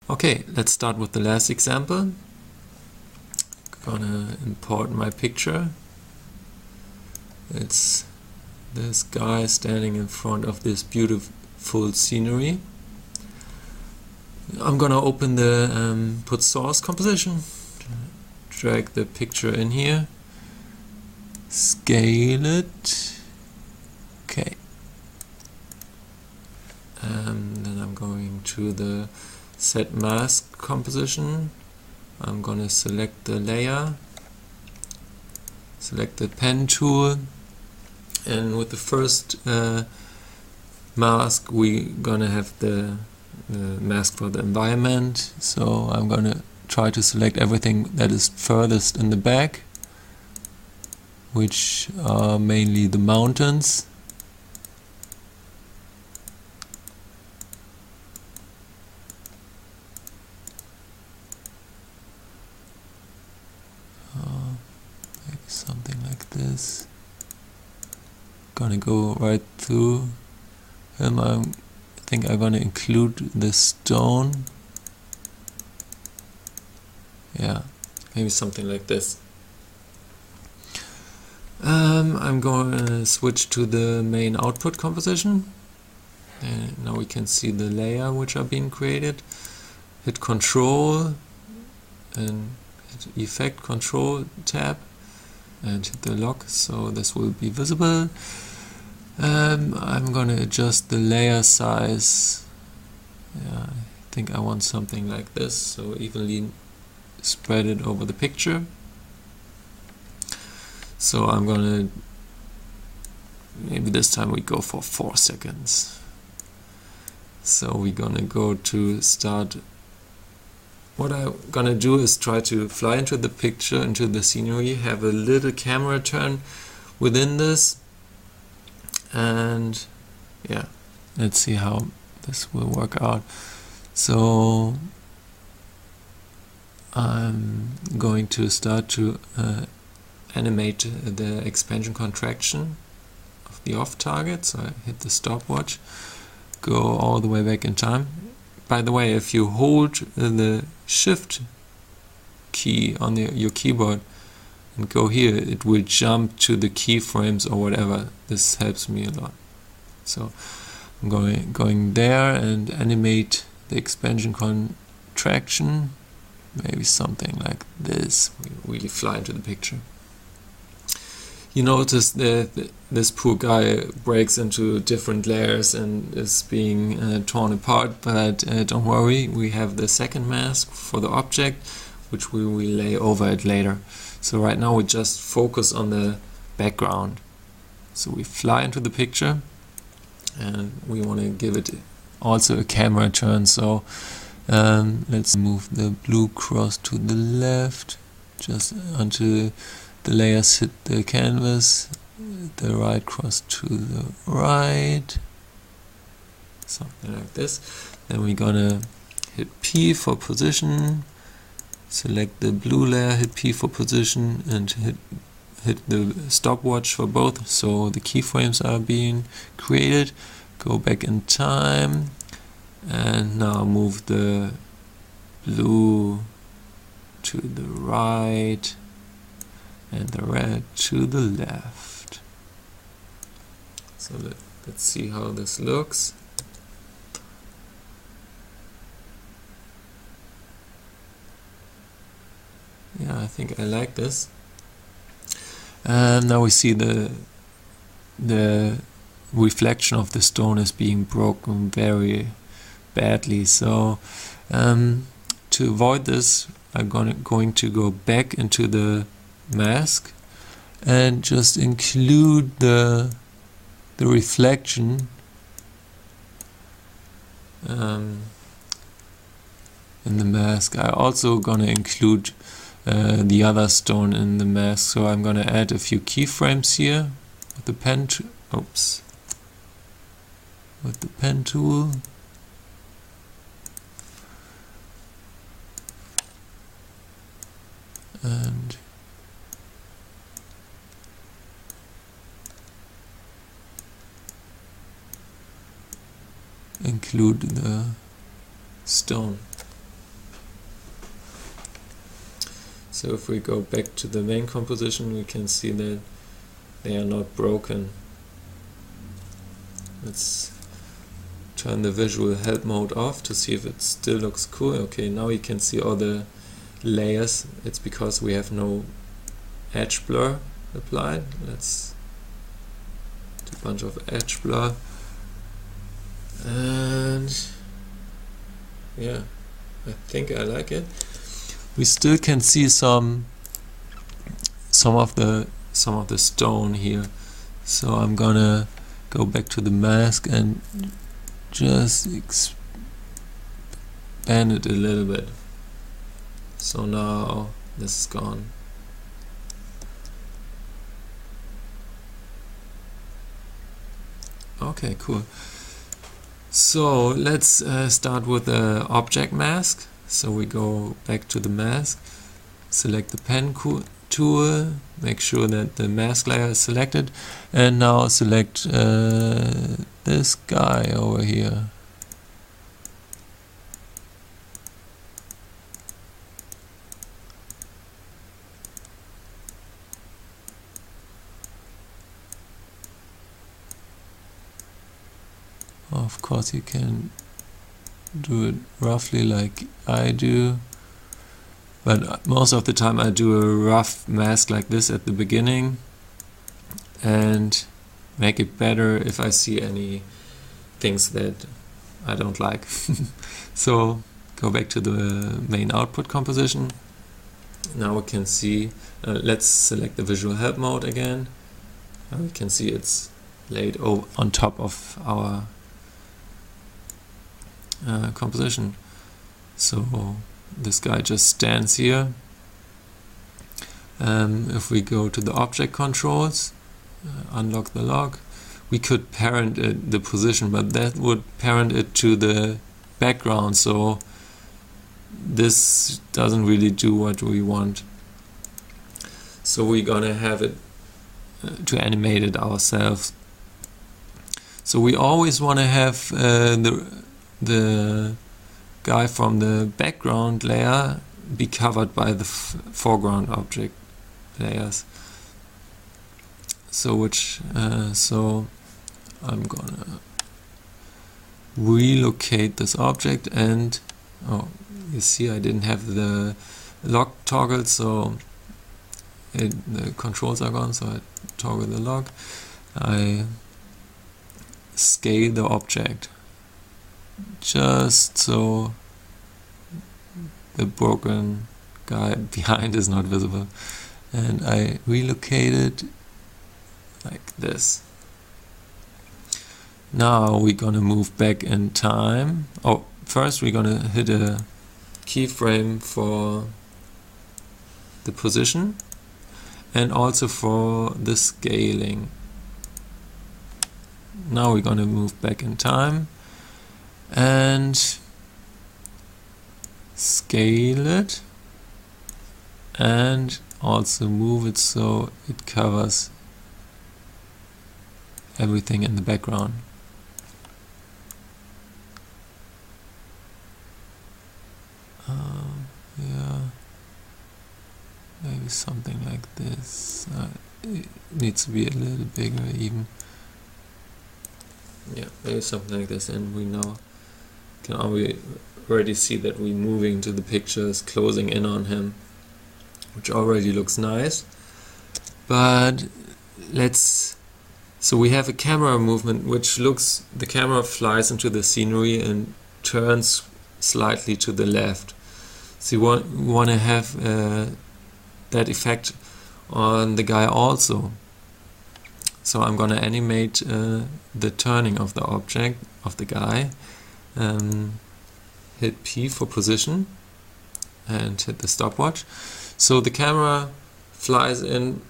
Okay, let's start with the last example. Gonna import my picture. It's this guy standing in front of this beautiful scenery. I'm gonna open the put source composition, drag the picture in here, scale it. Okay. Then I'm going to the set mask composition. I'm gonna select the layer, select the pen tool, and with the first mask we're gonna have the mask for the environment. So I'm gonna try to select everything that is furthest in the back, which are mainly the mountains. Maybe something like this. Gonna go right through him. I think I'm gonna include the stone. Yeah, maybe something like this. I'm going to switch to the main output composition, and now we can see the layer which are being created. Hit Control and hit Effect Control tab and hit the lock, so this will be visible. I'm going to adjust the layer size. Yeah, I think I want something like this, so evenly spread it over the picture. So I'm gonna, maybe this time we go for 4 seconds. So we're gonna go to start. What I'm gonna do is try to fly into the picture, into the scenery, have a little camera turn within this, and yeah, let's see how this will work out. So I'm going to start to animate the expansion contraction of the off target. So I hit the stopwatch, go all the way back in time. By the way, if you hold the shift key on your keyboard and go here, it will jump to the keyframes or whatever. This helps me a lot. So I'm going there and animate the expansion contraction. Maybe something like this. We really fly into the picture. You notice that this poor guy breaks into different layers and is being torn apart, but don't worry, we have the second mask for the object, which we will lay over it later. So right now we just focus on the background. So we fly into the picture, and we want to give it also a camera turn. So let's move the blue cross to the left, just until the layers hit the canvas, the right cross to the right, something like this. Then we're gonna hit P for position, select the blue layer, hit P for position, and hit the stopwatch for both, so the keyframes are being created. Go back in time, and now move the blue to the right and the red to the left. So let's see how this looks. Yeah, I think I like this. And now we see the reflection of the stone is being broken very badly. So to avoid this, I'm going to go back into the mask and just include the reflection in the mask. I'm also gonna include the other stone in the mask, so I'm gonna add a few keyframes here with the pen with the pen tool. And include the stone. So if we go back to the main composition, we can see that they are not broken. Let's turn the visual help mode off to see if it still looks cool. Okay, now you can see all the layers. It's because we have no edge blur applied. Let's do a bunch of edge blur, and yeah, I think I like it. We still can see some of the stone here, so I'm gonna go back to the mask and just expand it a little bit. So now this is gone. Okay, cool. So let's start with the object mask. So we go back to the mask, select the pen tool, make sure that the mask layer is selected, and now select this guy over here. Of course you can do it roughly like I do, but most of the time I do a rough mask like this at the beginning and make it better if I see any things that I don't like. So go back to the main output composition. Now we can see, let's select the visual help mode again. Now we can see it's laid on top of our composition. So this guy just stands here. If we go to the object controls, unlock the log, we could parent the position, but that would parent it to the background, so this doesn't really do what we want. So we're gonna have it to animate it ourselves. So we always want to have the guy from the background layer be covered by the foreground object layers. So so I'm gonna relocate this object, and oh, you see I didn't have the log toggled, so the controls are gone, so I toggle the log. I scale the object just so the broken guy behind is not visible, and I relocate it like this. Now we're gonna move back in time. Oh, first we're gonna hit a keyframe for the position and also for the scaling. Now we're gonna move back in time and scale it and also move it so it covers everything in the background. Yeah, maybe something like this. It needs to be a little bigger even. Yeah, maybe something like this, and we now can already see that we're moving to the pictures, closing in on him, which already looks nice. But so we have a camera movement which looks, the camera flies into the scenery and turns slightly to the left. So we want to have that effect on the guy also. So I'm going to animate the turning of the object, of the guy. Hit P for position and hit the stopwatch. So the camera flies in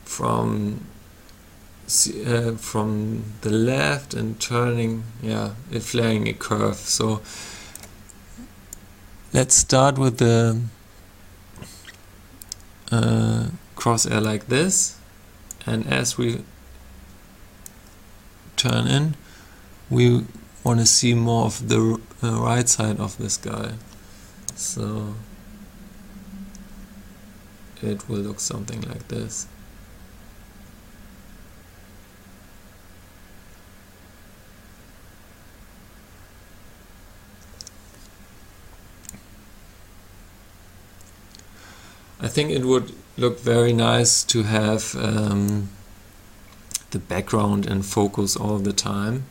from the left and turning, flaring a curve. So let's start with the crosshair like this, and as we turn in, we want to see more of the right side of this guy. So it will look something like this. I think it would look very nice to have the background in focus all the time.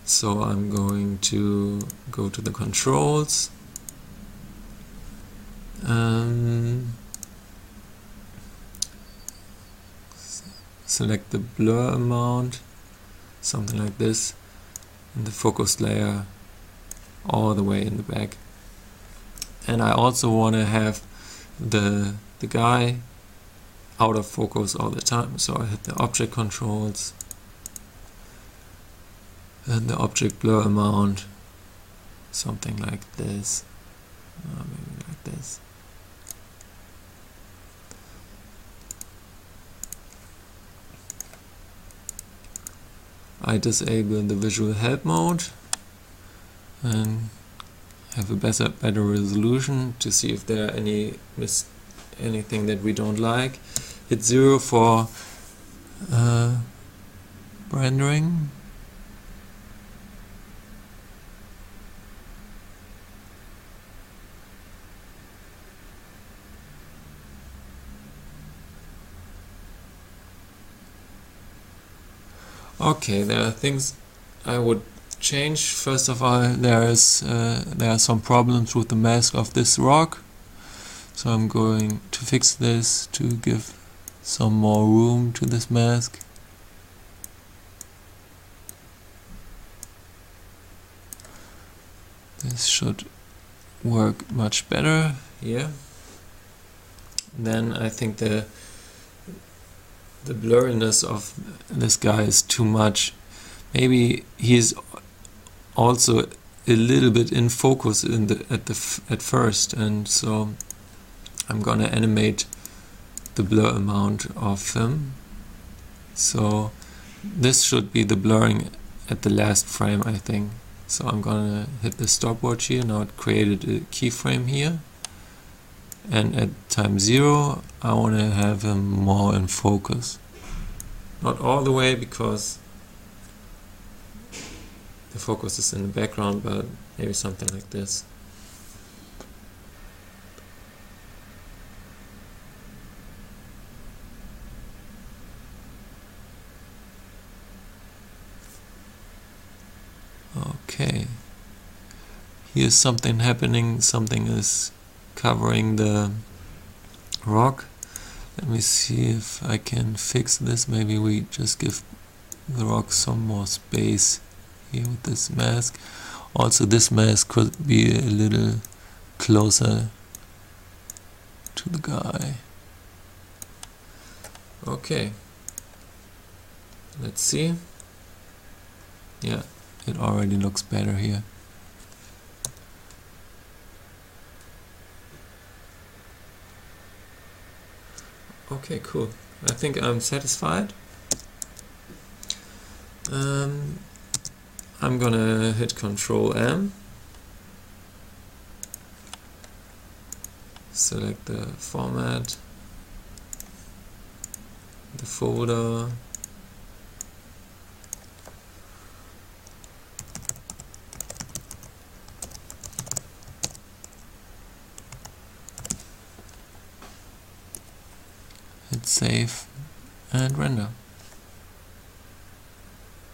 So I'm going to go to the controls, select the blur amount, something like this, and the focus layer all the way in the back. And I also want to have the guy out of focus all the time, so I hit the object controls and the object blur amount, something like this, maybe like this. I disable the visual help mode and have a better resolution to see if there are anything that we don't like. Hit 0 for rendering. Okay, there are things I would change. First of all, there are some problems with the mask of this rock, so I'm going to fix this to give some more room to this mask. This should work much better here. Then I think the blurriness of this guy is too much. Maybe he's also a little bit in focus at first, and so I'm gonna animate the blur amount of him. So this should be the blurring at the last frame, I think. So I'm gonna hit the stopwatch here. Now it created a keyframe here, and at time 0 I want to have him more in focus. Not all the way, because the focus is in the background, but maybe something like this. Okay, here's something happening. Something is covering the rock. Let me see if I can fix this. Maybe we just give the rock some more space here with this mask. Also, this mask could be a little closer to the guy. Okay, let's see. Yeah, it already looks better here. Okay, cool. I think I'm satisfied. I'm gonna hit Control M, select the format, the folder, hit save and render.